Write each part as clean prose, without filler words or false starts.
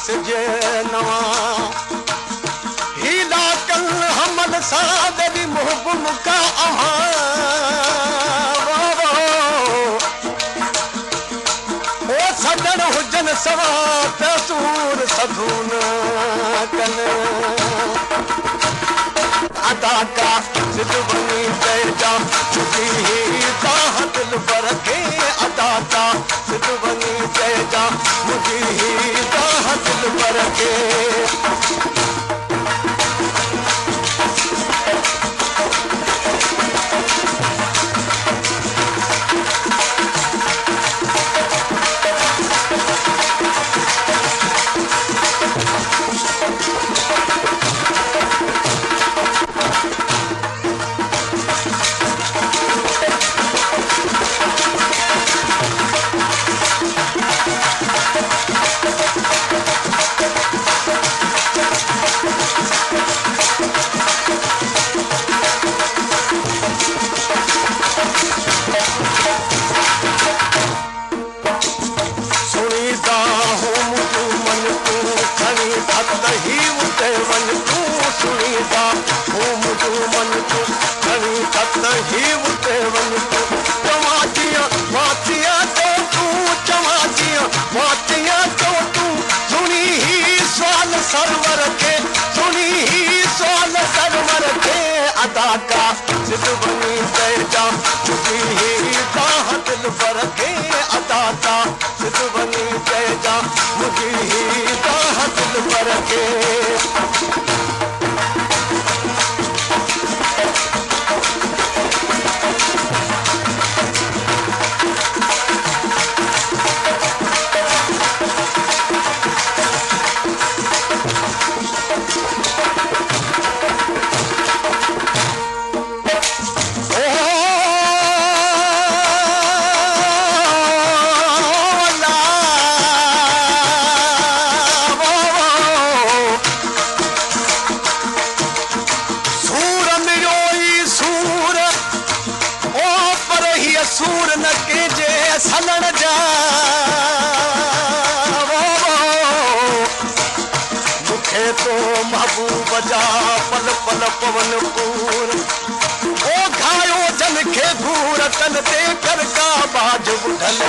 जे नवा हीला कल हमल सादरी मुहबुम का ओ सदन हुजन सवा तसूर सधून कन अदा का सिद्ध बनी तेजा चुकी ही दिल पर के अदा का सिद्ध बनी तेजा मुझी ही दिल पर के सरवर के सुनी ही सोल सरवर के अदा का सिद्ध बनी तेजा चुकी ही दिल पर के अदा का सिद्ध बनी तेजा मुझी ही दिल पर के सूर न के जे सलण जा मुखे तो महबूब जा पल पल पवन पूर ओ घायो जन के घूर तन ते कर का बाज बुढ़ल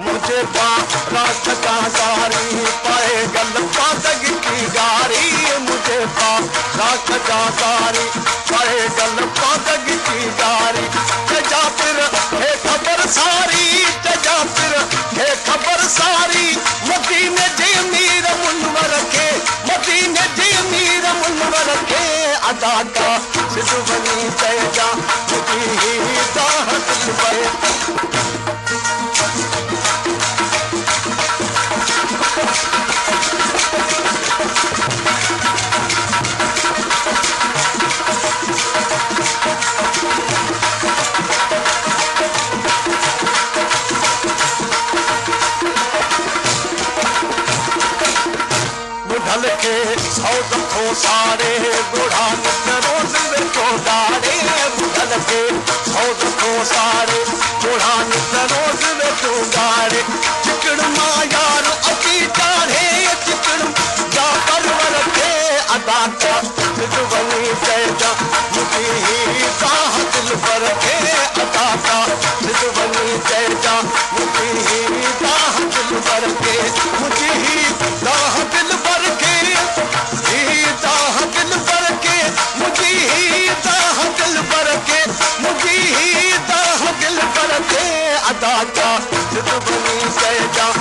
मुझे पा रात का सारी पाए गल पातग की गारी मुझे पा रात का सारी पाए गल पातग की गारी तेजा फिर है खबर सारी तेजा फिर है खबर सारी मदीने जे मीर मुनवर के मदीने जे मीर मुनवर के अदा का सिद्ध बनी तेजा मुझी ही दाहत पर बुढ़ल के सौद को सारे बुढ़ा रोज में चौड़ारे बुढ़ल के सौद को सारे बुढ़ा रोज में चौड़ारे चिकड़ माँ यार अति चारे चिकड़ जा परवर के अदा का सिद्ध बनी तेजा मुझी ही दिल पर के अदा का सिद्ध बनी तेजा मुझी ही दिल पर के मुझी ही दिल पर के दिल पर के मुझी ही दिल पर के मुझी ही दिल पर के अदा का सिद्ध बनी तेजा